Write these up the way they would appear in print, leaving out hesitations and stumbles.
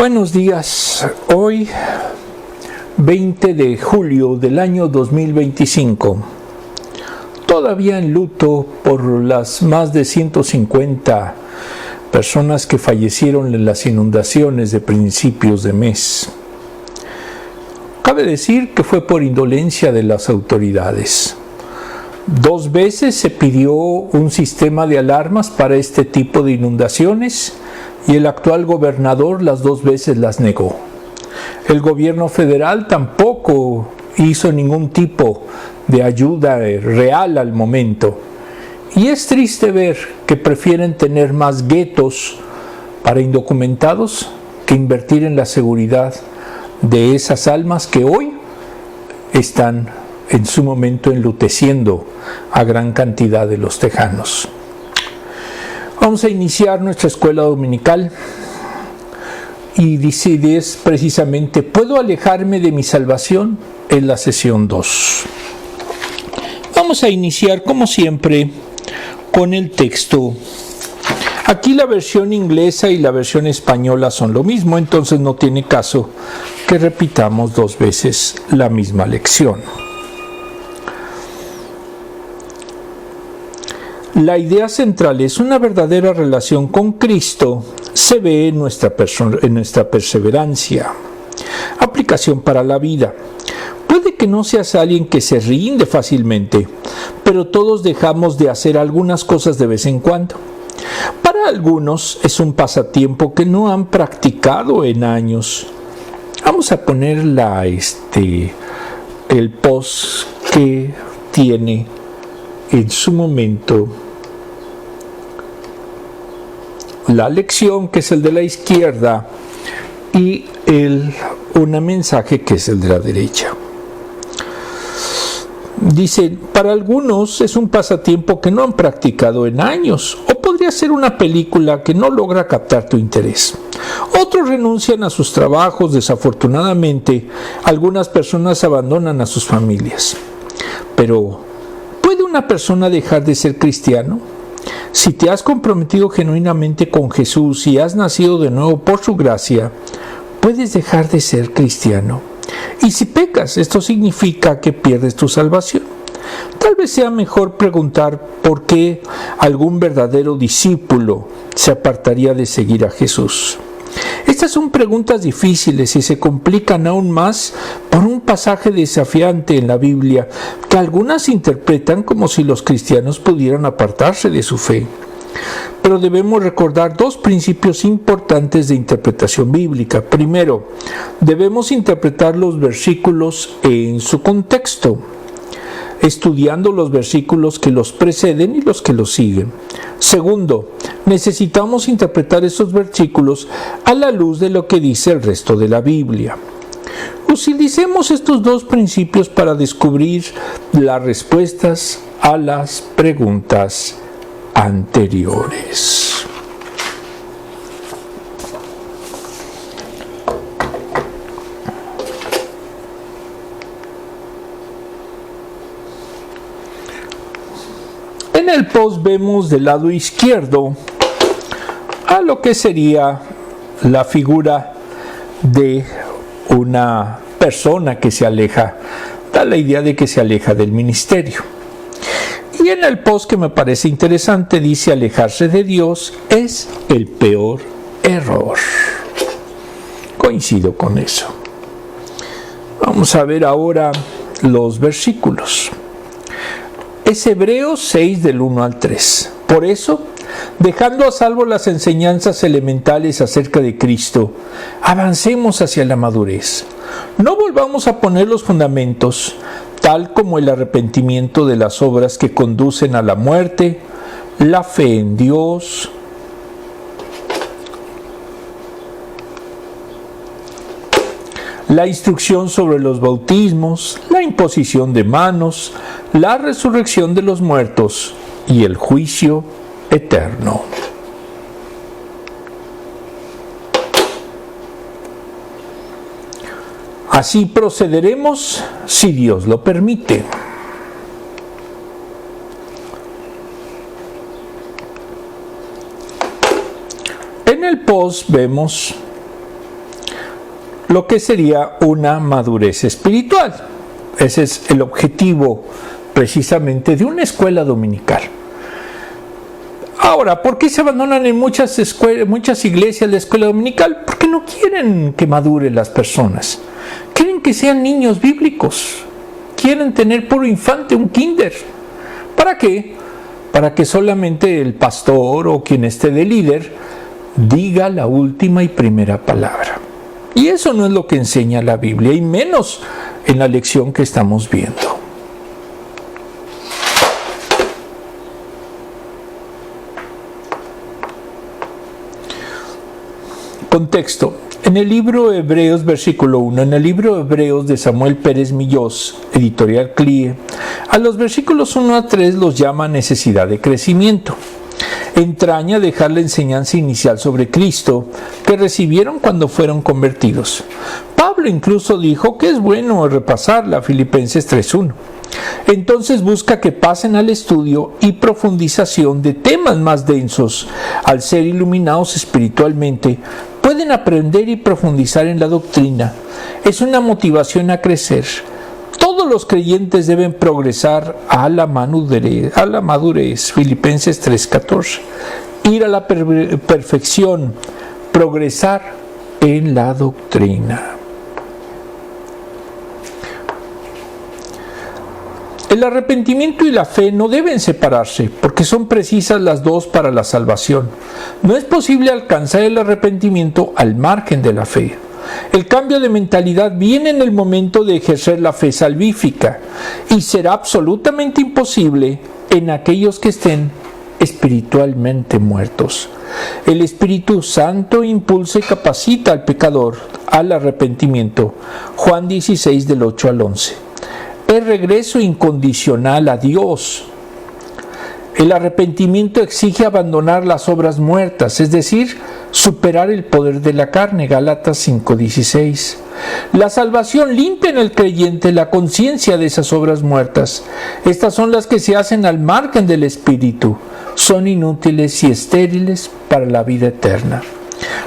Buenos días, hoy 20 de julio del año 2025, todavía en luto por las más de 150 personas que fallecieron en las inundaciones de principios de mes. Cabe decir que fue por indolencia de las autoridades. 2 veces se pidió un sistema de alarmas para este tipo de inundaciones y el actual gobernador las 2 veces las negó. El gobierno federal tampoco hizo ningún tipo de ayuda real al momento. Y es triste ver que prefieren tener más guetos para indocumentados que invertir en la seguridad de esas almas que hoy están en su momento enluteciendo a gran cantidad de los tejanos. Vamos a iniciar nuestra escuela dominical y dice precisamente, ¿puedo alejarme de mi salvación? En la sesión 2. Vamos a iniciar como siempre con el texto. Aquí la versión inglesa y la versión española son lo mismo, entonces no tiene caso que repitamos 2 veces la misma lección. La idea central es una verdadera relación con Cristo, se ve en nuestra perseverancia. Aplicación para la vida. Puede que no seas alguien que se rinde fácilmente, pero todos dejamos de hacer algunas cosas de vez en cuando. Para algunos es un pasatiempo que no han practicado en años. Vamos a poner el post que tiene en su momento la lección, que es el de la izquierda, y un mensaje que es el de la derecha. Dice, para algunos es un pasatiempo que no han practicado en años, o podría ser una película que no logra captar tu interés. Otros renuncian a sus trabajos, desafortunadamente, algunas personas abandonan a sus familias. Pero, ¿puede una persona dejar de ser cristiano? Si te has comprometido genuinamente con Jesús y has nacido de nuevo por su gracia, puedes dejar de ser cristiano. Y si pecas, esto significa que pierdes tu salvación. Tal vez sea mejor preguntar por qué algún verdadero discípulo se apartaría de seguir a Jesús. Estas son preguntas difíciles y se complican aún más por un pasaje desafiante en la Biblia que algunas interpretan como si los cristianos pudieran apartarse de su fe. Pero debemos recordar 2 principios importantes de interpretación bíblica. Primero, debemos interpretar los versículos en su contexto, estudiando los versículos que los preceden y los que los siguen. Segundo, necesitamos interpretar esos versículos a la luz de lo que dice el resto de la Biblia. Utilicemos estos 2 principios para descubrir las respuestas a las preguntas anteriores. En el post vemos del lado izquierdo a lo que sería la figura de una persona que se aleja, da la idea de que se aleja del ministerio. Y en el post que me parece interesante dice, alejarse de Dios es el peor error. Coincido con eso. Vamos a ver ahora los versículos. Es Hebreos 6 del 1 al 3. Por eso, dejando a salvo las enseñanzas elementales acerca de Cristo, avancemos hacia la madurez. No volvamos a poner los fundamentos, tal como el arrepentimiento de las obras que conducen a la muerte, la fe en Dios, la instrucción sobre los bautismos, la imposición de manos, la resurrección de los muertos y el juicio eterno. Así procederemos si Dios lo permite. En el post vemos lo que sería una madurez espiritual. Ese es el objetivo precisamente de una escuela dominical. Ahora, ¿por qué se abandonan en muchas iglesias la escuela dominical? Porque no quieren que maduren las personas. Quieren que sean niños bíblicos. Quieren tener puro infante, un kinder. ¿Para qué? Para que solamente el pastor o quien esté de líder diga la última y primera palabra. Y eso no es lo que enseña la Biblia, y menos en la lección que estamos viendo. Contexto. En el libro de Hebreos, versículo 1, en el libro de Hebreos de Samuel Pérez Millós, editorial CLIE, a los versículos 1 a 3 los llama necesidad de crecimiento. Entraña dejar la enseñanza inicial sobre Cristo que recibieron cuando fueron convertidos. Pablo incluso dijo que es bueno repasarla, Filipenses 3:1. Entonces busca que pasen al estudio y profundización de temas más densos. Al ser iluminados espiritualmente, pueden aprender y profundizar en la doctrina. Es una motivación a crecer. Todos los creyentes deben progresar a la madurez, Filipenses 3:14. Ir a la perfección, progresar en la doctrina. El arrepentimiento y la fe no deben separarse, porque son precisas las dos para la salvación. No es posible alcanzar el arrepentimiento al margen de la fe. El cambio de mentalidad viene en el momento de ejercer la fe salvífica y será absolutamente imposible en aquellos que estén espiritualmente muertos. El Espíritu Santo impulsa y capacita al pecador al arrepentimiento. Juan 16 del 8 al 11. El regreso incondicional a Dios. El arrepentimiento exige abandonar las obras muertas, es decir, superar el poder de la carne, Gálatas 5:16. La salvación limpia en el creyente la conciencia de esas obras muertas. Estas son las que se hacen al margen del Espíritu. Son inútiles y estériles para la vida eterna.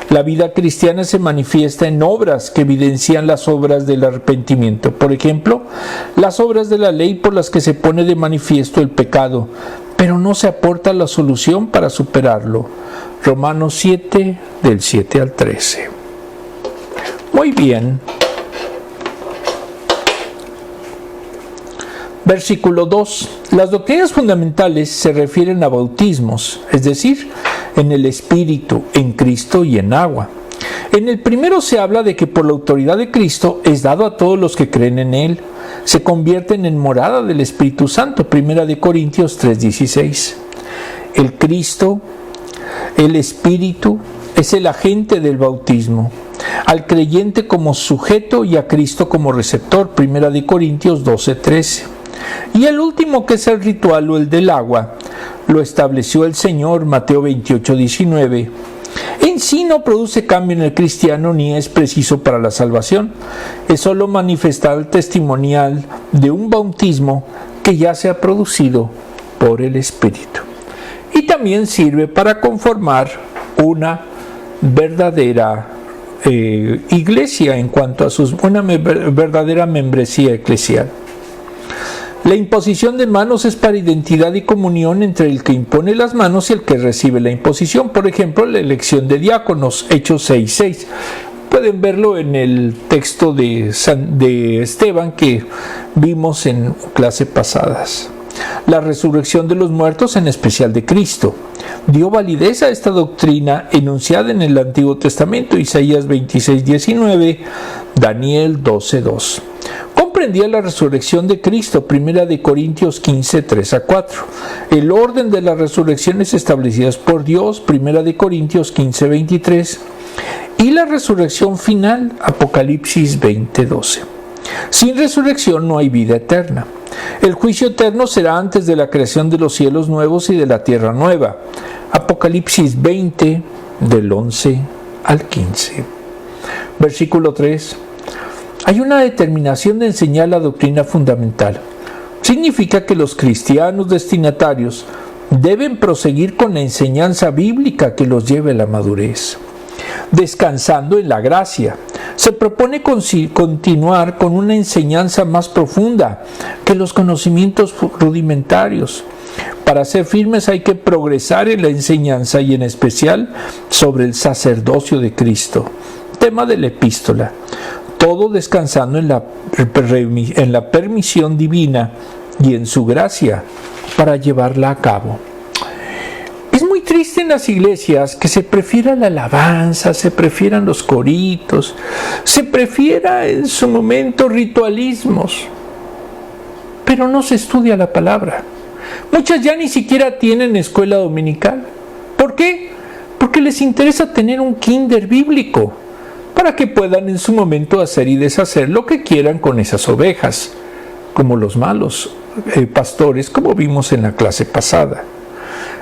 La vida cristiana se manifiesta en obras que evidencian las obras del arrepentimiento. Por ejemplo, las obras de la ley por las que se pone de manifiesto el pecado, pero no se aporta la solución para superarlo. Romanos 7, del 7 al 13. Muy bien. Versículo 2. Las doctrinas fundamentales se refieren a bautismos, es decir, en el Espíritu, en Cristo y en agua. En el primero se habla de que por la autoridad de Cristo es dado a todos los que creen en Él. Se convierten en morada del Espíritu Santo, 1 Corintios 3:16. El Cristo, el Espíritu, es el agente del bautismo. Al creyente como sujeto y a Cristo como receptor, 1 Corintios 12:13. Y el último, que es el ritual o el del agua, lo estableció el Señor, Mateo 28:19. En sí no produce cambio en el cristiano ni es preciso para la salvación. Es solo manifestar el testimonial de un bautismo que ya se ha producido por el Espíritu. Y también sirve para conformar una verdadera iglesia en cuanto a una verdadera membresía eclesial. La imposición de manos es para identidad y comunión entre el que impone las manos y el que recibe la imposición. Por ejemplo, la elección de diáconos, Hechos 6:6. Pueden verlo en el texto de Esteban que vimos en clases pasadas. La resurrección de los muertos, en especial de Cristo, dio validez a esta doctrina enunciada en el Antiguo Testamento, Isaías 26:19, Daniel 12:2. Comprendía la resurrección de Cristo, 1 Corintios 15:3-4. El orden de las resurrecciones establecidas por Dios, 1 Corintios 15:23. Y la resurrección final, Apocalipsis 20:12. Sin resurrección no hay vida eterna. El juicio eterno será antes de la creación de los cielos nuevos y de la tierra nueva. Apocalipsis 20, del 11 al 15. Versículo 3. Hay una determinación de enseñar la doctrina fundamental. Significa que los cristianos destinatarios deben proseguir con la enseñanza bíblica que los lleve a la madurez, descansando en la gracia. Se propone continuar con una enseñanza más profunda que los conocimientos rudimentarios. Para ser firmes hay que progresar en la enseñanza y en especial sobre el sacerdocio de Cristo. Tema de la epístola. Todo descansando en la permisión divina y en su gracia para llevarla a cabo. Es muy triste en las iglesias que se prefiera la alabanza, se prefieran los coritos, se prefiera en su momento ritualismos, pero no se estudia la palabra. Muchas ya ni siquiera tienen escuela dominical. ¿Por qué? Porque les interesa tener un kinder bíblico para que puedan en su momento hacer y deshacer lo que quieran con esas ovejas, como los malos pastores, como vimos en la clase pasada.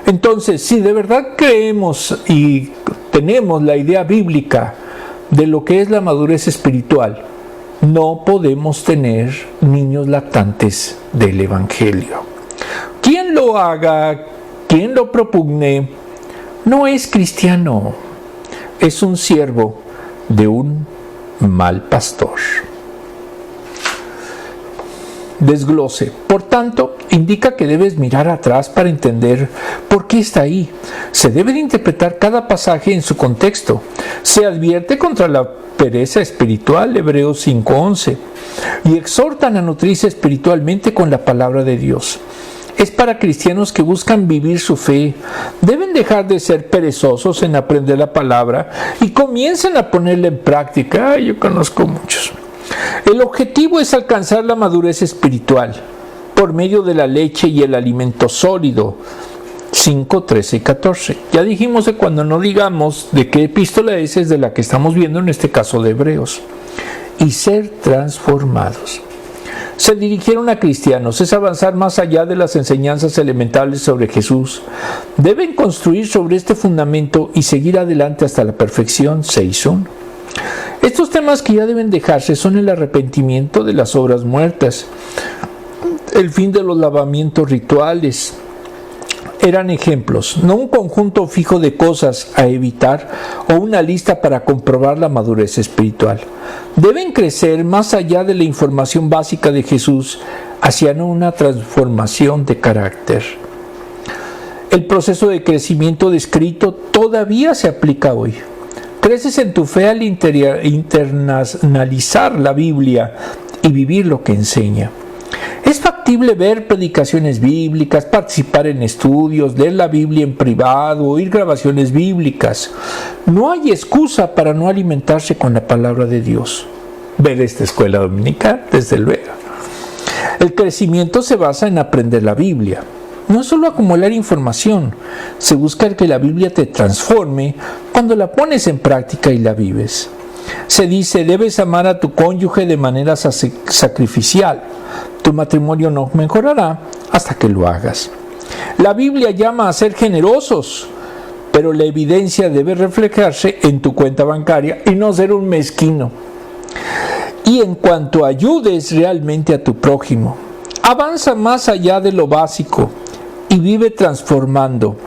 Entonces, si de verdad creemos y tenemos la idea bíblica de lo que es la madurez espiritual, no podemos tener niños lactantes del Evangelio. Quien lo haga, quien lo propugne, no es cristiano, es un siervo de un mal pastor. Desglose. Por tanto, indica que debes mirar atrás para entender por qué está ahí. Se debe de interpretar cada pasaje en su contexto. Se advierte contra la pereza espiritual, Hebreos 5:11, y exhortan a nutrirse espiritualmente con la palabra de Dios. Es para cristianos que buscan vivir su fe. Deben dejar de ser perezosos en aprender la palabra y comiencen a ponerla en práctica. Yo conozco muchos. El objetivo es alcanzar la madurez espiritual por medio de la leche y el alimento sólido. 5, 13 y 14. Ya dijimos que cuando no digamos de qué epístola es de la que estamos viendo en este caso de Hebreos. Y ser transformados. Se dirigieron a cristianos, es avanzar más allá de las enseñanzas elementales sobre Jesús. Deben construir sobre este fundamento y seguir adelante hasta la perfección. 6.1. Estos temas que ya deben dejarse son el arrepentimiento de las obras muertas, el fin de los lavamientos rituales. Eran ejemplos, no un conjunto fijo de cosas a evitar o una lista para comprobar la madurez espiritual. Deben crecer más allá de la información básica de Jesús hacia una transformación de carácter. El proceso de crecimiento descrito todavía se aplica hoy. Creces en tu fe al internalizar la Biblia y vivir lo que enseña. Es factible ver predicaciones bíblicas, participar en estudios, leer la Biblia en privado, oír grabaciones bíblicas. No hay excusa para no alimentarse con la palabra de Dios. Ver esta escuela dominical, desde luego. El crecimiento se basa en aprender la Biblia. No es solo acumular información, se busca que la Biblia te transforme cuando la pones en práctica y la vives. Se dice, debes amar a tu cónyuge de manera sacrificial. Tu matrimonio no mejorará hasta que lo hagas. La Biblia llama a ser generosos, pero la evidencia debe reflejarse en tu cuenta bancaria y no ser un mezquino. Y en cuanto ayudes realmente a tu prójimo, avanza más allá de lo básico y vive transformando.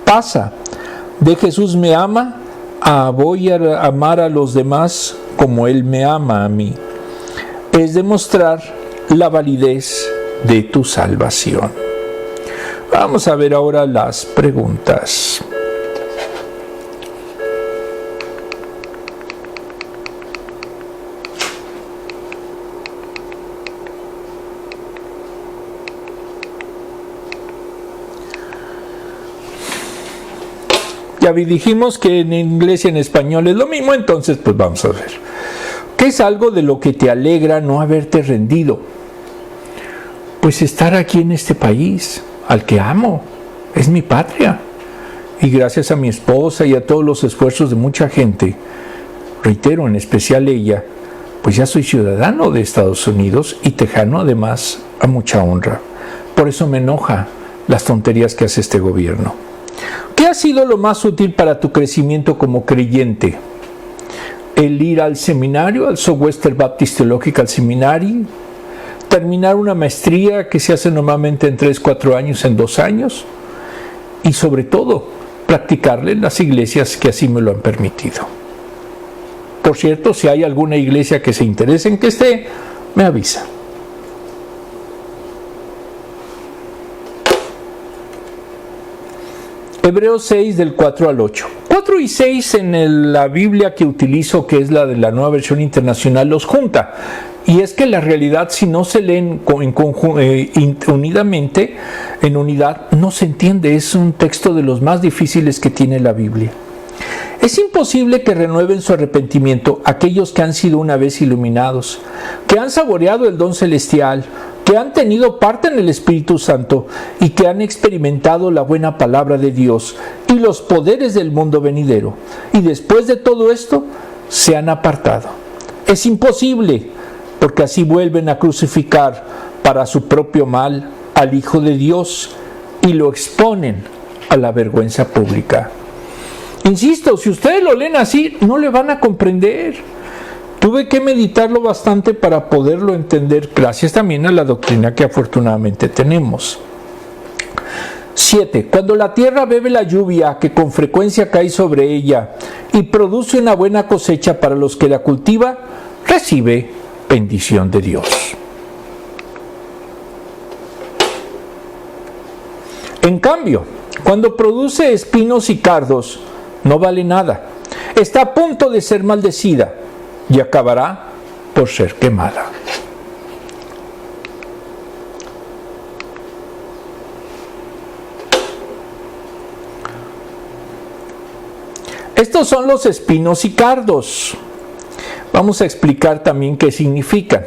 Pasa de Jesús me ama a voy a amar a los demás como Él me ama a mí. Es demostrar la validez de tu salvación. Vamos a ver ahora las preguntas. Ya dijimos que en inglés y en español es lo mismo, entonces pues vamos a ver. ¿Qué es algo de lo que te alegra no haberte rendido? Pues estar aquí en este país, al que amo, es mi patria. Y gracias a mi esposa y a todos los esfuerzos de mucha gente, reitero, en especial ella, pues ya soy ciudadano de Estados Unidos y tejano además a mucha honra. Por eso me enoja las tonterías que hace este gobierno. ¿Qué ha sido lo más útil para tu crecimiento como creyente? El ir al seminario, al Southwestern Baptist Theological Seminary, terminar una maestría que se hace normalmente en 3-4 años, en 2 años, y sobre todo, practicarle en las iglesias que así me lo han permitido. Por cierto, si hay alguna iglesia que se interese en que esté, me avisa. Hebreos 6 del 4 al 8. 4 y 6 en la Biblia que utilizo, que es la de la Nueva Versión Internacional, los junta. Y es que la realidad, si no se leen unidamente, en unidad, no se entiende. Es un texto de los más difíciles que tiene la Biblia. Es imposible que renueven su arrepentimiento aquellos que han sido una vez iluminados, que han saboreado el don celestial, que han tenido parte en el Espíritu Santo y que han experimentado la buena palabra de Dios y los poderes del mundo venidero. Y después de todo esto, se han apartado. Es imposible, porque así vuelven a crucificar para su propio mal al Hijo de Dios y lo exponen a la vergüenza pública. Insisto, si ustedes lo leen así, no le van a comprender. Tuve que meditarlo bastante para poderlo entender, gracias también a la doctrina que afortunadamente tenemos. 7. Cuando la tierra bebe la lluvia que con frecuencia cae sobre ella y produce una buena cosecha para los que la cultiva, recibe bendición de Dios. En cambio, cuando produce espinos y cardos, no vale nada. Está a punto de ser maldecida y acabará por ser quemada. Estos son los espinos y cardos. Vamos a explicar también qué significan.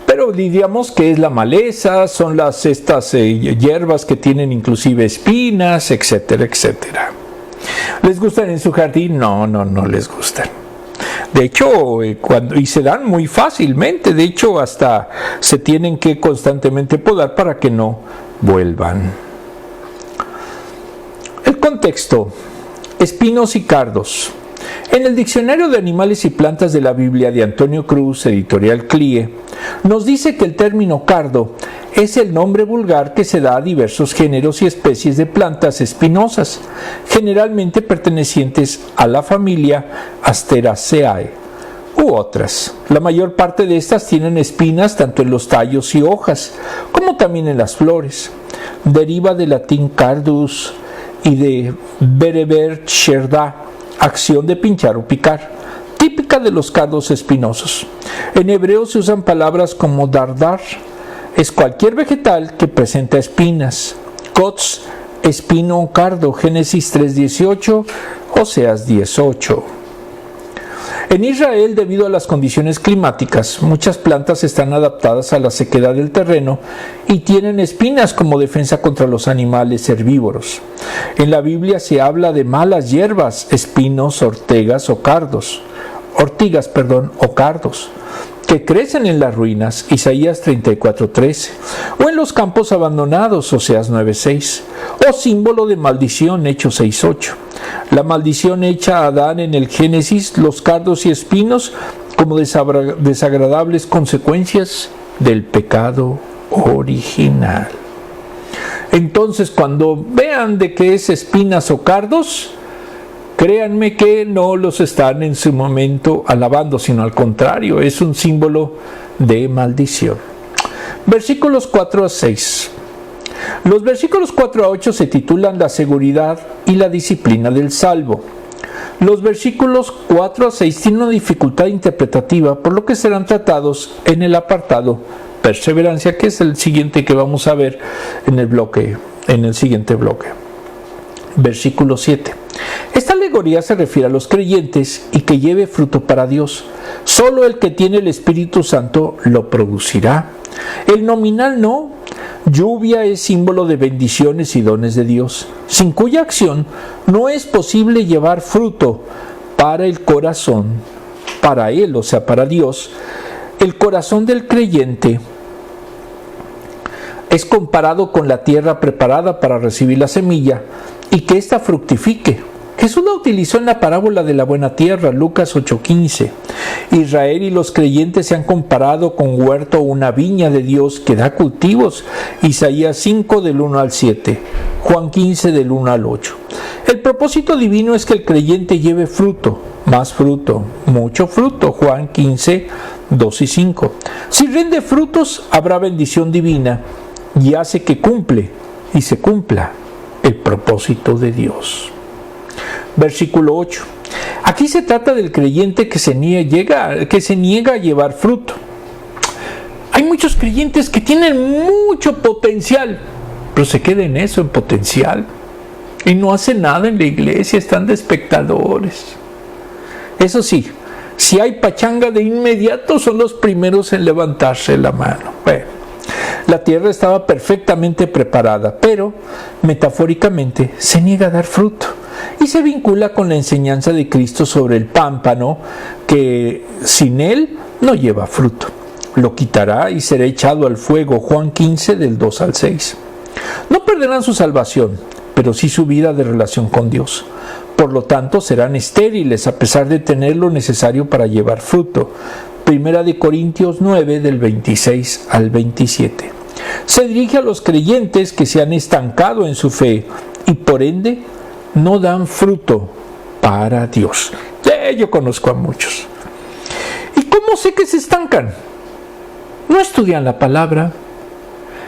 Pero diríamos que es la maleza, son estas hierbas que tienen inclusive espinas, etcétera, etcétera. ¿Les gustan en su jardín? No les gustan. De hecho, y se dan muy fácilmente, de hecho hasta se tienen que constantemente podar para que no vuelvan. El contexto: espinos y cardos. En el Diccionario de Animales y Plantas de la Biblia de Antonio Cruz, editorial CLIE, nos dice que el término cardo es el nombre vulgar que se da a diversos géneros y especies de plantas espinosas, generalmente pertenecientes a la familia Asteraceae u otras. La mayor parte de estas tienen espinas tanto en los tallos y hojas, como también en las flores. Deriva del latín cardus y de bereber sherda, acción de pinchar o picar, típica de los cardos espinosos. En hebreo se usan palabras como dardar, es cualquier vegetal que presenta espinas. Kotz, espino o cardo, Génesis 3:18, Oseas 10:8. En Israel, debido a las condiciones climáticas, muchas plantas están adaptadas a la sequedad del terreno y tienen espinas como defensa contra los animales herbívoros. En la Biblia se habla de malas hierbas, espinos, ortigas o cardos, que crecen en las ruinas, Isaías 34:13, o en los campos abandonados, Oseas 9:6, o símbolo de maldición, Hechos 6:8. La maldición hecha a Adán en el Génesis, los cardos y espinos como desagradables consecuencias del pecado original. Entonces, cuando vean de qué es espinas o cardos, créanme que no los están en su momento alabando, sino al contrario, es un símbolo de maldición. Versículos 4 a 6. Los versículos 4 a 8 se titulan La seguridad y la disciplina del salvo. Los versículos 4 a 6 tienen una dificultad interpretativa, por lo que serán tratados en el apartado perseverancia, que es el siguiente que vamos a ver en el siguiente bloque. Versículo 7. Esta alegoría se refiere a los creyentes y que lleve fruto para Dios. Solo el que tiene el Espíritu Santo lo producirá. El nominal no. Lluvia es símbolo de bendiciones y dones de Dios, sin cuya acción no es posible llevar fruto para el corazón, para Él, o sea, para Dios. El corazón del creyente es comparado con la tierra preparada para recibir la semilla y que ésta fructifique. Jesús la utilizó en la parábola de la buena tierra, Lucas 8:15. Israel y los creyentes se han comparado con huerto o una viña de Dios que da cultivos, Isaías 5 del 1 al 7, Juan 15 del 1 al 8. El propósito divino es que el creyente lleve fruto, más fruto, mucho fruto. Juan 15, 2 y 5. Si rinde frutos, habrá bendición divina y hace que se cumpla el propósito de Dios. Versículo 8. Aquí se trata del creyente que se niega a llevar fruto. Hay muchos creyentes que tienen mucho potencial, pero se queda en eso, en potencial, y no hacen nada en la iglesia, están de espectadores. Eso sí, si hay pachanga, de inmediato son los primeros en levantarse la mano. Bueno, la tierra estaba perfectamente preparada, pero metafóricamente se niega a dar fruto y se vincula con la enseñanza de Cristo sobre el pámpano, que sin él no lleva fruto. Lo quitará y será echado al fuego. Juan 15, del 2 al 6. No perderán su salvación, pero sí su vida de relación con Dios. Por lo tanto, serán estériles a pesar de tener lo necesario para llevar fruto. Primera de Corintios 9, del 26 al 27. Se dirige a los creyentes que se han estancado en su fe y por ende no dan fruto para Dios. Yo conozco a muchos. ¿Y cómo sé que se estancan? No estudian la palabra.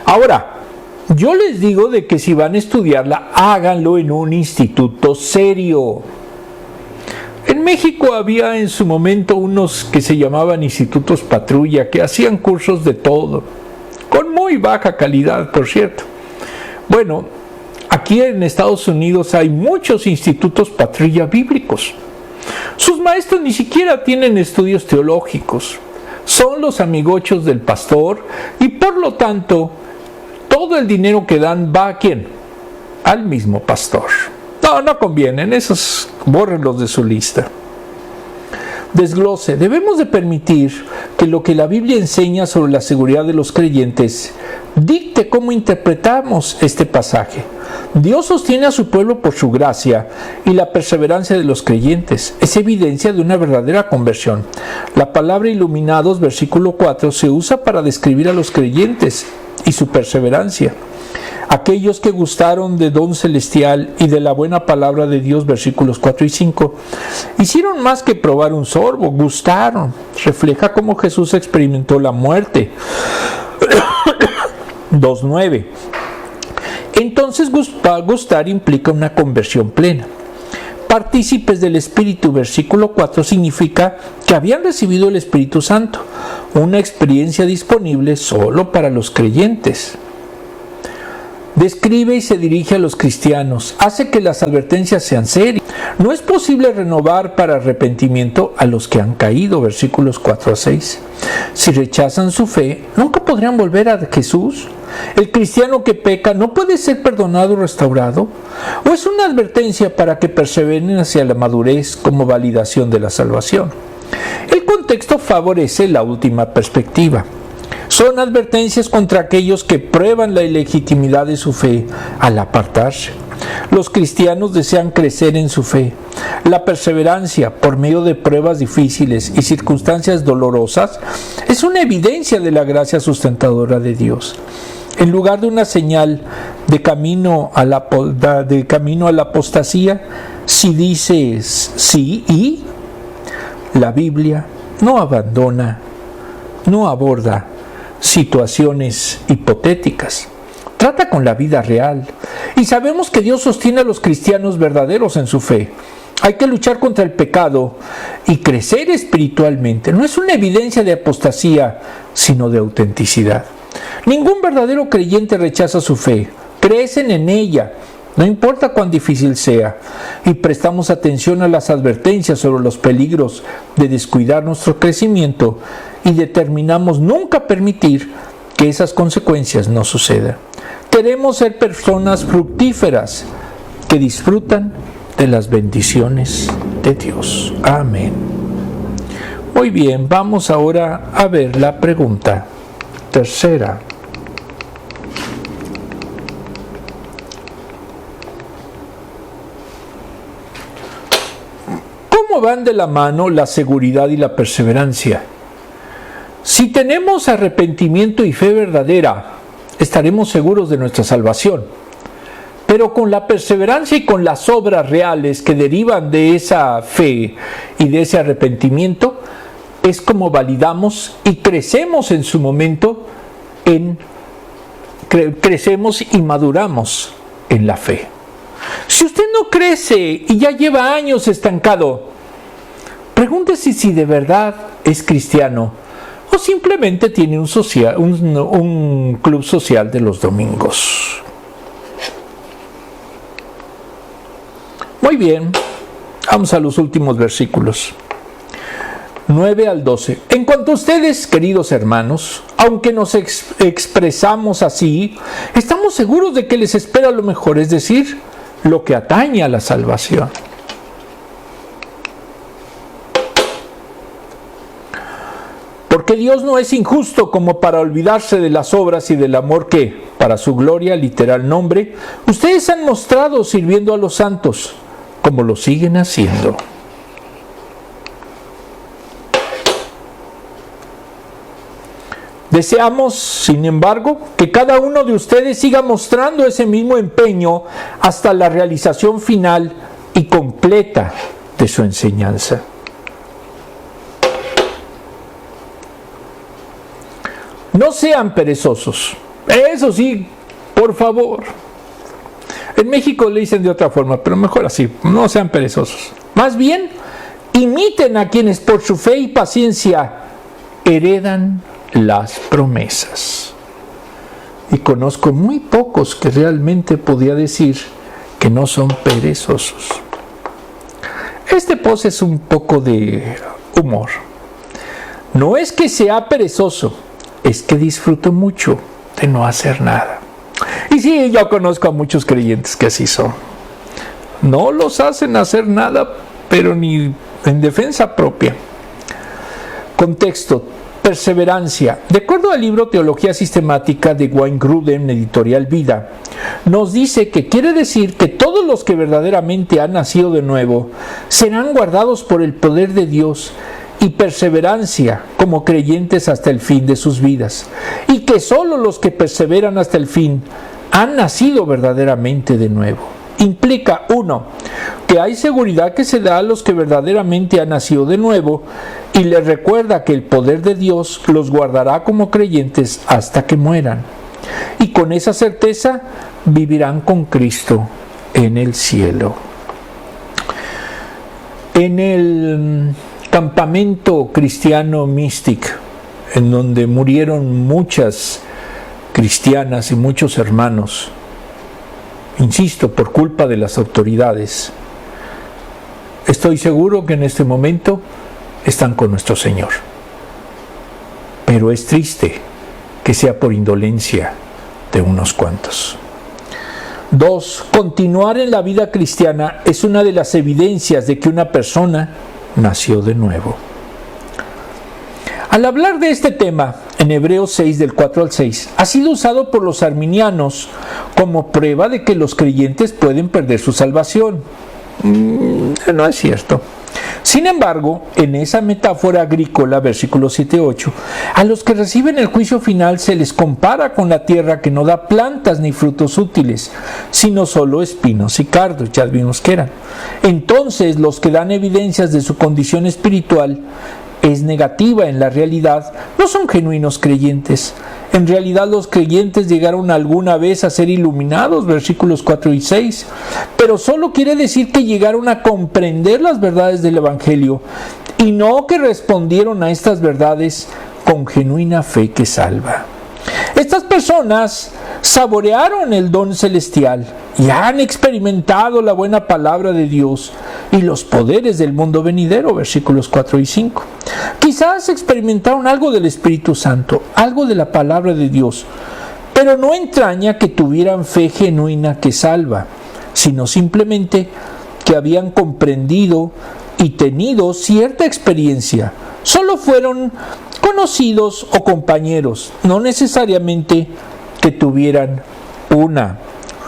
Ahora, yo les digo de que si van a estudiarla, háganlo en un instituto serio. En México había en su momento unos que se llamaban institutos patrulla, que hacían cursos de todo, con muy baja calidad, por cierto. Bueno, aquí en Estados Unidos hay muchos institutos patrulla bíblicos. Sus maestros ni siquiera tienen estudios teológicos. Son los amigochos del pastor y por lo tanto todo el dinero que dan va ¿a quién? Al mismo pastor. No convienen, esos bórrenlos de su lista. Desglose. Debemos de permitir que lo que la Biblia enseña sobre la seguridad de los creyentes dicte cómo interpretamos este pasaje. Dios sostiene a su pueblo por su gracia y la perseverancia de los creyentes es evidencia de una verdadera conversión. La palabra iluminados, versículo 4, se usa para describir a los creyentes y su perseverancia. Aquellos que gustaron de don celestial y de la buena palabra de Dios, versículos 4 y 5, hicieron más que probar un sorbo, gustaron. Refleja cómo Jesús experimentó la muerte. 2:9. Entonces gustar implica una conversión plena. Partícipes del Espíritu, versículo 4, significa que habían recibido el Espíritu Santo, una experiencia disponible solo para los creyentes. Describe y se dirige a los cristianos, hace que las advertencias sean serias. No es posible renovar para arrepentimiento a los que han caído, versículos 4 a 6. Si rechazan su fe, nunca podrán volver a Jesús. ¿El cristiano que peca no puede ser perdonado o restaurado? ¿O es una advertencia para que perseveren hacia la madurez como validación de la salvación? El contexto favorece la última perspectiva. Son advertencias contra aquellos que prueban la ilegitimidad de su fe al apartarse. Los cristianos desean crecer en su fe. La perseverancia por medio de pruebas difíciles y circunstancias dolorosas es una evidencia de la gracia sustentadora de Dios. En lugar de una señal de camino a la apostasía, si dices sí y, la Biblia no abandona, no aborda situaciones hipotéticas. Trata con la vida real. Y sabemos que Dios sostiene a los cristianos verdaderos en su fe. Hay que luchar contra el pecado y crecer espiritualmente. No es una evidencia de apostasía, sino de autenticidad. Ningún verdadero creyente rechaza su fe. Crecen en ella, no importa cuán difícil sea, y prestamos atención a las advertencias sobre los peligros de descuidar nuestro crecimiento y determinamos nunca permitir que esas consecuencias no sucedan. Queremos ser personas fructíferas que disfrutan de las bendiciones de Dios. Amén. Muy bien, vamos ahora a ver la pregunta tercera. ¿Cómo van de la mano la seguridad y la perseverancia? Si tenemos arrepentimiento y fe verdadera, estaremos seguros de nuestra salvación. Pero con la perseverancia y con las obras reales que derivan de esa fe y de ese arrepentimiento, es como validamos y crecemos en su momento, crecemos y maduramos en la fe. Si usted no crece y ya lleva años estancado, pregúntese si de verdad es cristiano o simplemente tiene un club social de los domingos. Muy bien, vamos a los últimos versículos. 9 al 12. En cuanto a ustedes, queridos hermanos, aunque nos expresamos así, estamos seguros de que les espera lo mejor, es decir, lo que atañe a la salvación. Porque Dios no es injusto como para olvidarse de las obras y del amor que, para su gloria, literal nombre, ustedes han mostrado sirviendo a los santos, como lo siguen haciendo. Deseamos, sin embargo, que cada uno de ustedes siga mostrando ese mismo empeño hasta la realización final y completa de su enseñanza. No sean perezosos. Eso sí, por favor. En México le dicen de otra forma, pero mejor así. No sean perezosos. Más bien, imiten a quienes por su fe y paciencia heredan las promesas. Y conozco muy pocos que realmente podía decir que no son perezosos. Este post es un poco de humor. No es que sea perezoso, es que disfruto mucho de no hacer nada. Y sí, yo conozco a muchos creyentes que así son. No los hacen hacer nada, pero ni en defensa propia. Contexto: perseverancia. De acuerdo al libro Teología Sistemática de Wayne Grudem, editorial Vida, nos dice que quiere decir que todos los que verdaderamente han nacido de nuevo serán guardados por el poder de Dios y perseverancia como creyentes hasta el fin de sus vidas, y que solo los que perseveran hasta el fin han nacido verdaderamente de nuevo. Implica, 1, que hay seguridad que se da a los que verdaderamente han nacido de nuevo, y les recuerda que el poder de Dios los guardará como creyentes hasta que mueran, y con esa certeza vivirán con Cristo en el cielo. En el campamento cristiano Mystic, en donde murieron muchas cristianas y muchos hermanos, insisto, por culpa de las autoridades, estoy seguro que en este momento están con nuestro Señor. Pero es triste que sea por indolencia de unos cuantos. 2. Continuar en la vida cristiana es una de las evidencias de que una persona nació de nuevo. Al hablar de este tema, en Hebreos 6, del 4 al 6, ha sido usado por los arminianos como prueba de que los creyentes pueden perder su salvación. No es cierto. Sin embargo, en esa metáfora agrícola, versículos 7-8, a los que reciben el juicio final se les compara con la tierra que no da plantas ni frutos útiles, sino solo espinos y cardos, ya vimos que eran. Entonces, los que dan evidencias de su condición espiritual es negativa en la realidad, no son genuinos creyentes. En realidad los creyentes llegaron alguna vez a ser iluminados, versículos 4 y 6, pero solo quiere decir que llegaron a comprender las verdades del Evangelio y no que respondieron a estas verdades con genuina fe que salva. Estas personas saborearon el don celestial y han experimentado la buena palabra de Dios y los poderes del mundo venidero, versículos 4 y 5. Quizás experimentaron algo del Espíritu Santo, algo de la palabra de Dios, pero no entraña que tuvieran fe genuina que salva, sino simplemente que habían comprendido y tenido cierta experiencia. Solo fueron conocidos o compañeros, no necesariamente que tuvieran una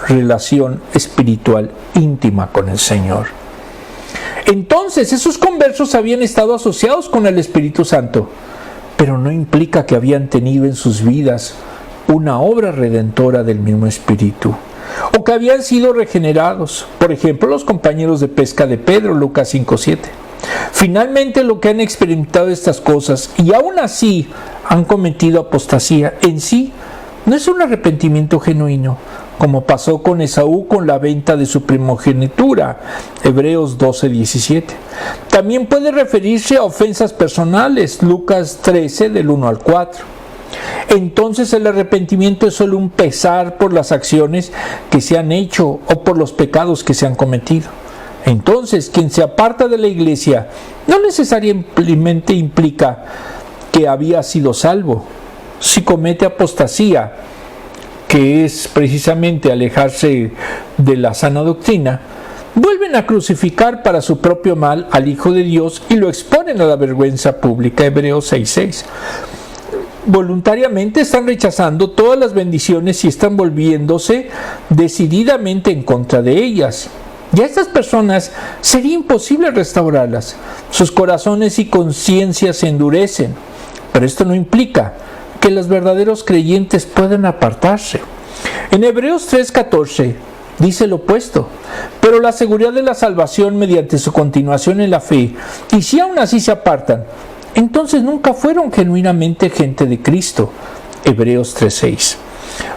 relación espiritual íntima con el Señor. Entonces, esos conversos habían estado asociados con el Espíritu Santo, pero no implica que habían tenido en sus vidas una obra redentora del mismo Espíritu. o que habían sido regenerados, por ejemplo, los compañeros de pesca de Pedro, Lucas 5:7. Finalmente, lo que han experimentado estas cosas y aún así han cometido apostasía en sí, no es un arrepentimiento genuino, como pasó con Esaú con la venta de su primogenitura, Hebreos 12:17. También puede referirse a ofensas personales, Lucas 13 del 1 al 4. Entonces el arrepentimiento es solo un pesar por las acciones que se han hecho o por los pecados que se han cometido. Entonces, quien se aparta de la iglesia no necesariamente implica que había sido salvo. Si comete apostasía, que es precisamente alejarse de la sana doctrina, vuelven a crucificar para su propio mal al Hijo de Dios y lo exponen a la vergüenza pública, Hebreos 6:6. Voluntariamente están rechazando todas las bendiciones y están volviéndose decididamente en contra de ellas. Y a estas personas sería imposible restaurarlas. Sus corazones y conciencias se endurecen, pero esto no implica que los verdaderos creyentes puedan apartarse. En Hebreos 3:14 dice lo opuesto: pero la seguridad de la salvación mediante su continuación en la fe, y si aún así se apartan, entonces nunca fueron genuinamente gente de Cristo. Hebreos 3:6.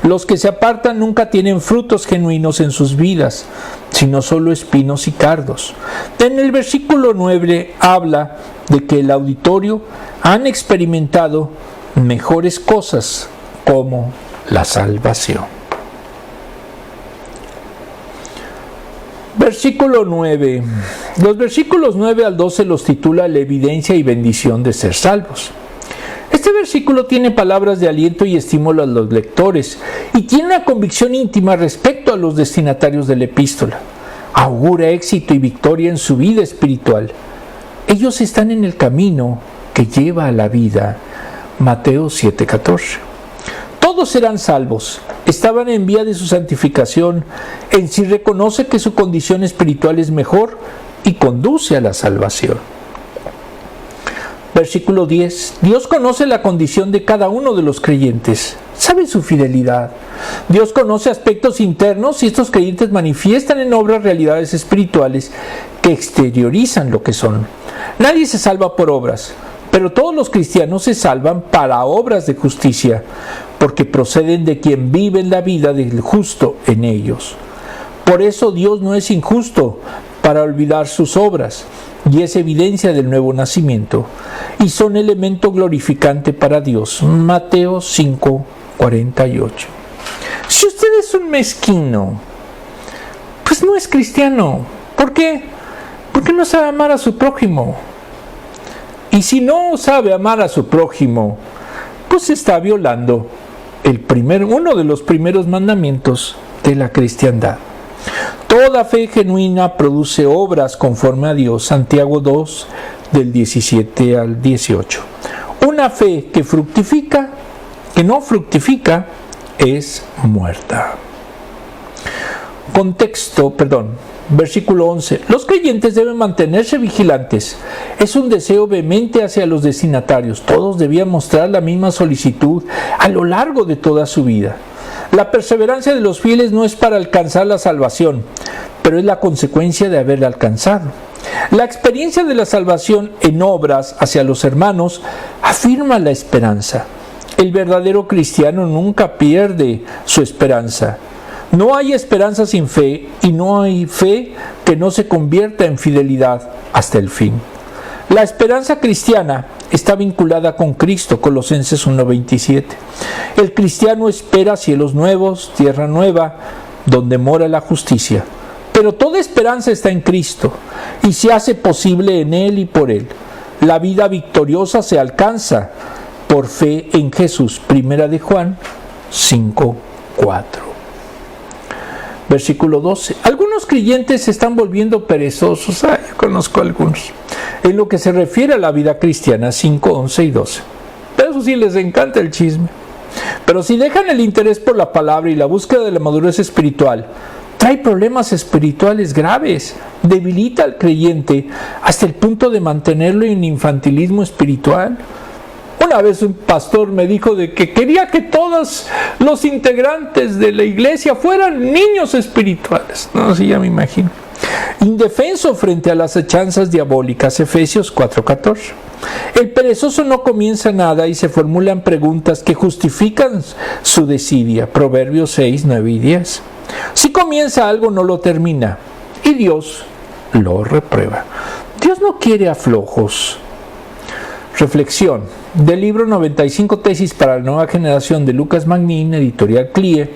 Los que se apartan nunca tienen frutos genuinos en sus vidas, sino solo espinos y cardos. En el versículo 9 habla de que el auditorio han experimentado mejores cosas como la salvación. Versículo 9. Los versículos 9 al 12 los titula La evidencia y bendición de ser salvos. Este versículo tiene palabras de aliento y estímulo a los lectores y tiene una convicción íntima respecto a los destinatarios de la epístola. Augura éxito y victoria en su vida espiritual. Ellos están en el camino que lleva a la vida. Mateo 7:14. Todos serán salvos. Estaban en vía de su santificación. En sí reconoce que su condición espiritual es mejor y conduce a la salvación. Versículo 10. Dios conoce la condición de cada uno de los creyentes. Sabe su fidelidad. Dios conoce aspectos internos y estos creyentes manifiestan en obras realidades espirituales que exteriorizan lo que son. Nadie se salva por obras, pero todos los cristianos se salvan para obras de justicia, porque proceden de quien vive la vida del justo en ellos. Por eso Dios no es injusto para olvidar sus obras, y es evidencia del nuevo nacimiento, y son elemento glorificante para Dios. Mateo 5:48. Si usted es un mezquino, pues no es cristiano. ¿Por qué? Porque no sabe amar a su prójimo. Y si no sabe amar a su prójimo, pues está violando uno de los primeros mandamientos de la cristiandad. Toda fe genuina produce obras conforme a Dios. Santiago 2, del 17 al 18. Una fe que no fructifica, es muerta. Versículo 11. Los creyentes deben mantenerse vigilantes. Es un deseo vehemente hacia los destinatarios. Todos debían mostrar la misma solicitud a lo largo de toda su vida. La perseverancia de los fieles no es para alcanzar la salvación, pero es la consecuencia de haberla alcanzado. La experiencia de la salvación en obras hacia los hermanos afirma la esperanza. El verdadero cristiano nunca pierde su esperanza. No hay esperanza sin fe y no hay fe que no se convierta en fidelidad hasta el fin. La esperanza cristiana está vinculada con Cristo, Colosenses 1:27. El cristiano espera cielos nuevos, tierra nueva, donde mora la justicia. Pero toda esperanza está en Cristo y se hace posible en Él y por Él. La vida victoriosa se alcanza por fe en Jesús. Primera de Juan 5:4. Versículo 12. Algunos creyentes se están volviendo perezosos. Yo conozco algunos. En lo que se refiere a la vida cristiana, 5, 11 y 12. Pero eso sí, les encanta el chisme. Pero si dejan el interés por la palabra y la búsqueda de la madurez espiritual, trae problemas espirituales graves. Debilita al creyente hasta el punto de mantenerlo en infantilismo espiritual. Una vez un pastor me dijo de que quería que todos los integrantes de la iglesia fueran niños espirituales. No, sí, ya me imagino. Indefenso frente a las acechanzas diabólicas, Efesios 4:14. El perezoso no comienza nada y se formulan preguntas que justifican su desidia, Proverbios 6, 9 y 10. Si comienza algo, no lo termina, y Dios lo reprueba. Dios no quiere a flojos. Reflexión del libro 95 tesis para la nueva generación de Lucas Magnin, editorial CLIE.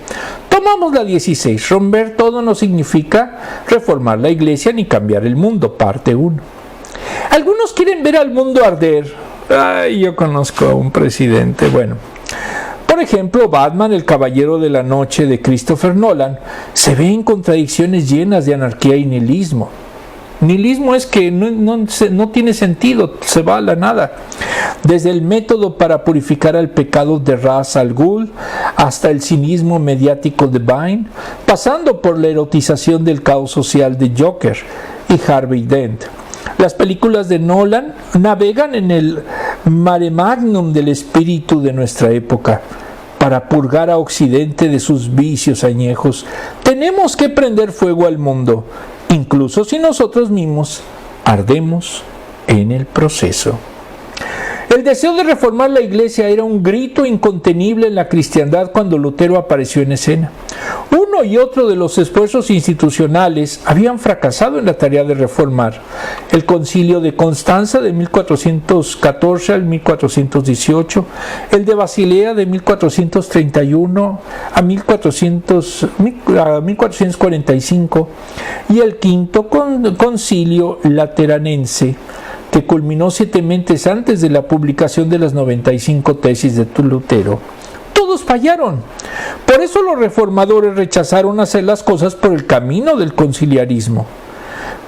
Tomamos la 16. Romper todo no significa reformar la iglesia ni cambiar el mundo, parte 1. Algunos quieren ver al mundo arder. Ay, yo conozco a un presidente, bueno. Por ejemplo, Batman, el caballero de la noche de Christopher Nolan, se ve en contradicciones llenas de anarquía y nihilismo. Nihilismo es que no tiene sentido, se va a la nada. Desde el método para purificar al pecado de Ra's al Ghul hasta el cinismo mediático de Vine, pasando por la erotización del caos social de Joker y Harvey Dent. Las películas de Nolan navegan en el mare magnum del espíritu de nuestra época. Para purgar a Occidente de sus vicios añejos, tenemos que prender fuego al mundo, incluso si nosotros mismos ardemos en el proceso. El deseo de reformar la iglesia era un grito incontenible en la cristiandad cuando Lutero apareció en escena. Uno y otro de los esfuerzos institucionales habían fracasado en la tarea de reformar. El Concilio de Constanza de 1414 al 1418, el de Basilea de 1431 a 1445 y el Quinto Concilio Lateranense, que culminó 7 meses antes de la publicación de las 95 tesis de Lutero. Todos fallaron. Por eso los reformadores rechazaron hacer las cosas por el camino del conciliarismo.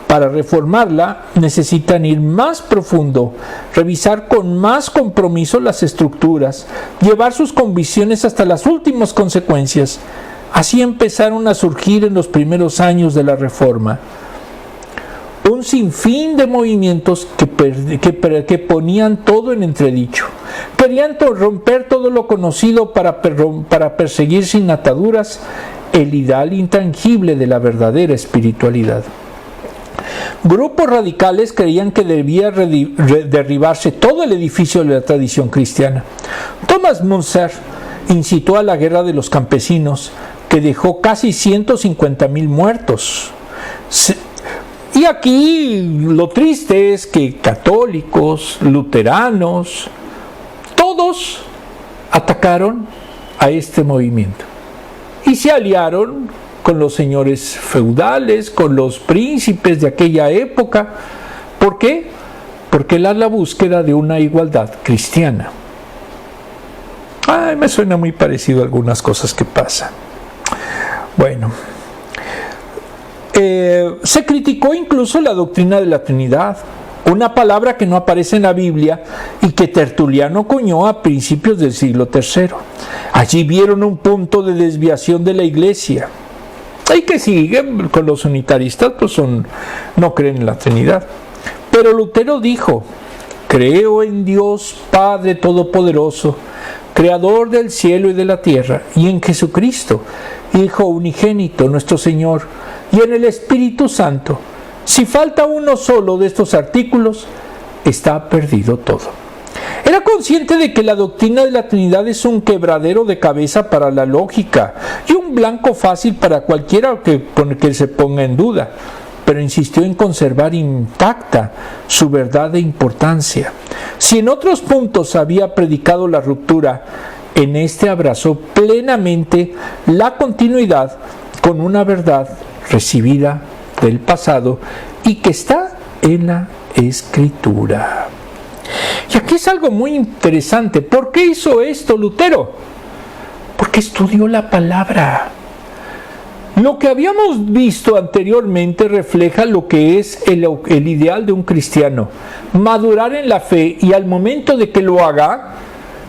Para reformarla necesitan ir más profundo, revisar con más compromiso las estructuras, llevar sus convicciones hasta las últimas consecuencias. Así empezaron a surgir en los primeros años de la Reforma un sinfín de movimientos que ponían todo en entredicho. Querían romper todo lo conocido para perseguir sin ataduras el ideal intangible de la verdadera espiritualidad. Grupos radicales creían que debía derribarse todo el edificio de la tradición cristiana. Thomas Müntzer incitó a la guerra de los campesinos, que dejó casi 150,000 muertos. Y aquí lo triste es que católicos, luteranos, todos atacaron a este movimiento y se aliaron con los señores feudales, con los príncipes de aquella época. ¿Por qué? Porque era la búsqueda de una igualdad cristiana. Me suena muy parecido a algunas cosas que pasan. Bueno, se criticó incluso la doctrina de la Trinidad, una palabra que no aparece en la Biblia y que Tertuliano acuñó a principios del siglo III. Allí vieron un punto de desviación de la iglesia. Y que siguen con los unitaristas, pues no creen en la Trinidad. Pero Lutero dijo: creo en Dios Padre Todopoderoso, Creador del cielo y de la tierra, y en Jesucristo, Hijo unigénito, nuestro Señor, y en el Espíritu Santo. Si falta uno solo de estos artículos, está perdido todo. Era consciente de que la doctrina de la Trinidad es un quebradero de cabeza para la lógica y un blanco fácil para cualquiera que se ponga en duda, pero insistió en conservar intacta su verdad e importancia. Si en otros puntos había predicado la ruptura, en este abrazó plenamente la continuidad con una verdad recibida del pasado y que está en la Escritura. Y aquí es algo muy interesante. ¿Por qué hizo esto Lutero? Porque estudió la palabra. Lo que habíamos visto anteriormente refleja lo que es el ideal de un cristiano: madurar en la fe, y al momento de que lo haga,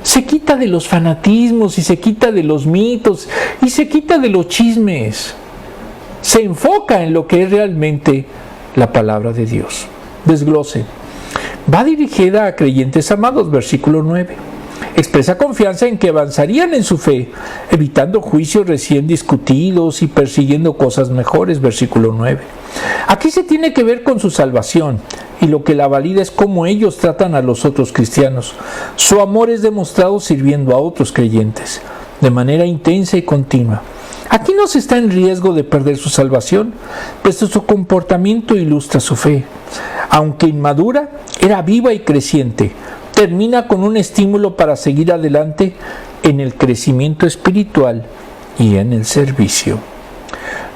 se quita de los fanatismos y se quita de los mitos y se quita de los chismes. Se enfoca en lo que es realmente la palabra de Dios. Desglose. Va dirigida a creyentes amados, versículo 9. Expresa confianza en que avanzarían en su fe, evitando juicios recién discutidos y persiguiendo cosas mejores, versículo 9. Aquí se tiene que ver con su salvación, y lo que la valida es cómo ellos tratan a los otros cristianos. Su amor es demostrado sirviendo a otros creyentes, de manera intensa y continua. Aquí no se está en riesgo de perder su salvación, puesto su comportamiento ilustra su fe. Aunque inmadura, era viva y creciente. Termina con un estímulo para seguir adelante en el crecimiento espiritual y en el servicio.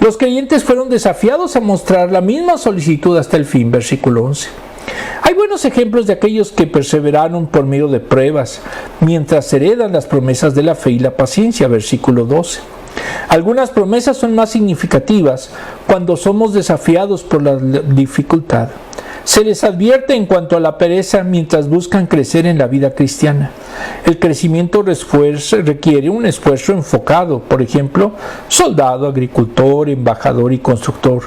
Los creyentes fueron desafiados a mostrar la misma solicitud hasta el fin, versículo 11. Hay buenos ejemplos de aquellos que perseveraron por medio de pruebas, mientras heredan las promesas de la fe y la paciencia, versículo 12. Algunas promesas son más significativas cuando somos desafiados por la dificultad. Se les advierte en cuanto a la pereza mientras buscan crecer en la vida cristiana. El crecimiento requiere un esfuerzo enfocado, por ejemplo, soldado, agricultor, embajador y constructor.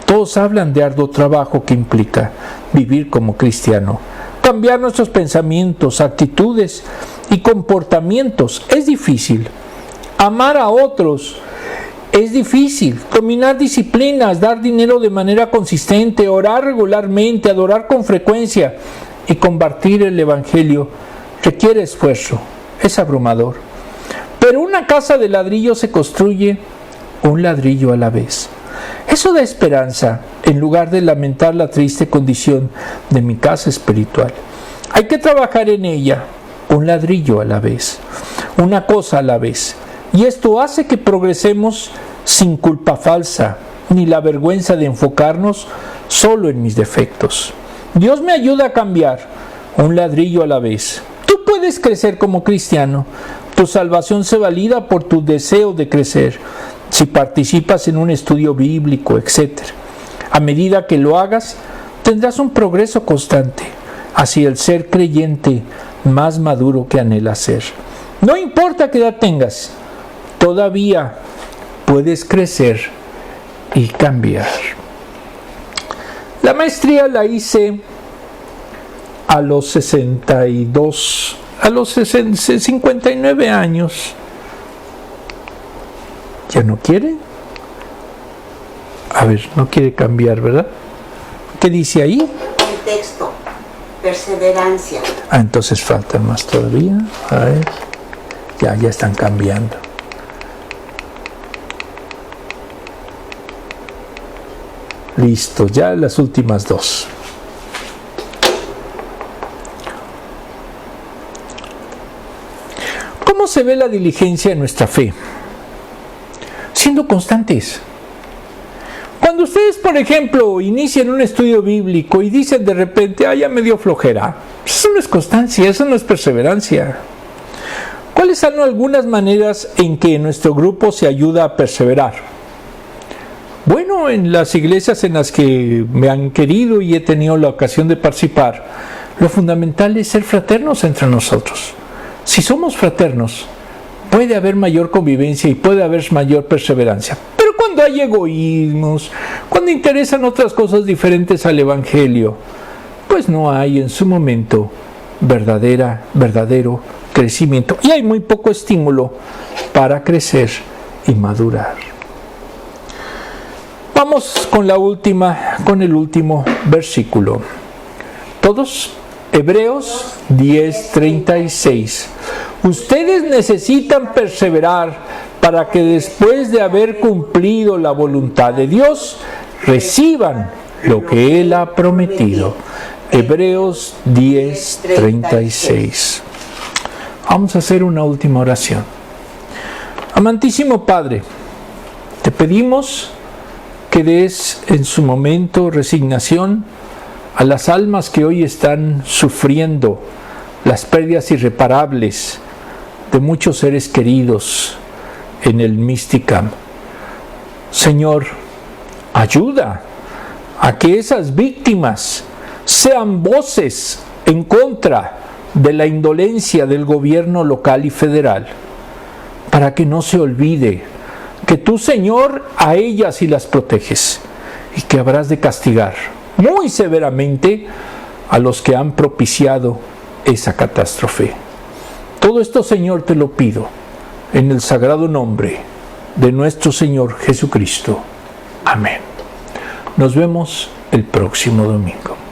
Todos hablan de arduo trabajo que implica vivir como cristiano. Cambiar nuestros pensamientos, actitudes y comportamientos es difícil. Amar a otros es difícil. Dominar disciplinas, dar dinero de manera consistente, orar regularmente, adorar con frecuencia y compartir el Evangelio requiere esfuerzo. Es abrumador. Pero una casa de ladrillo se construye un ladrillo a la vez. Eso da esperanza en lugar de lamentar la triste condición de mi casa espiritual. Hay que trabajar en ella un ladrillo a la vez, una cosa a la vez. Y esto hace que progresemos sin culpa falsa, ni la vergüenza de enfocarnos solo en mis defectos. Dios me ayuda a cambiar un ladrillo a la vez. Tú puedes crecer como cristiano. Tu salvación se valida por tu deseo de crecer, si participas en un estudio bíblico, etc. A medida que lo hagas, tendrás un progreso constante hacia el ser creyente más maduro que anhelas ser. No importa qué edad tengas, todavía puedes crecer y cambiar. La maestría la hice a los 59 años. ¿Ya no quiere? A ver, no quiere cambiar, ¿verdad? ¿Qué dice ahí? El texto, perseverancia. Entonces falta más todavía. A ver, ya están cambiando. Listo, ya las últimas dos. ¿Cómo se ve la diligencia en nuestra fe? Siendo constantes. Cuando ustedes, por ejemplo, inician un estudio bíblico y dicen de repente, ya me dio flojera, eso no es constancia, eso no es perseverancia. ¿Cuáles son algunas maneras en que nuestro grupo se ayuda a perseverar? Bueno, en las iglesias en las que me han querido y he tenido la ocasión de participar, lo fundamental es ser fraternos entre nosotros. Si somos fraternos, puede haber mayor convivencia y puede haber mayor perseverancia. Pero cuando hay egoísmos, cuando interesan otras cosas diferentes al Evangelio, pues no hay en su momento verdadero crecimiento y hay muy poco estímulo para crecer y madurar. Vamos con el último versículo. Todos, Hebreos 10:36. Ustedes necesitan perseverar para que después de haber cumplido la voluntad de Dios, reciban lo que Él ha prometido. Hebreos 10:36. Vamos a hacer una última oración. Amantísimo Padre, te pedimos que des en su momento resignación a las almas que hoy están sufriendo las pérdidas irreparables de muchos seres queridos en el Mysticam. Señor, ayuda a que esas víctimas sean voces en contra de la indolencia del gobierno local y federal, para que no se olvide que tú, Señor, a ellas sí las proteges y que habrás de castigar muy severamente a los que han propiciado esa catástrofe. Todo esto, Señor, te lo pido en el sagrado nombre de nuestro Señor Jesucristo. Amén. Nos vemos el próximo domingo.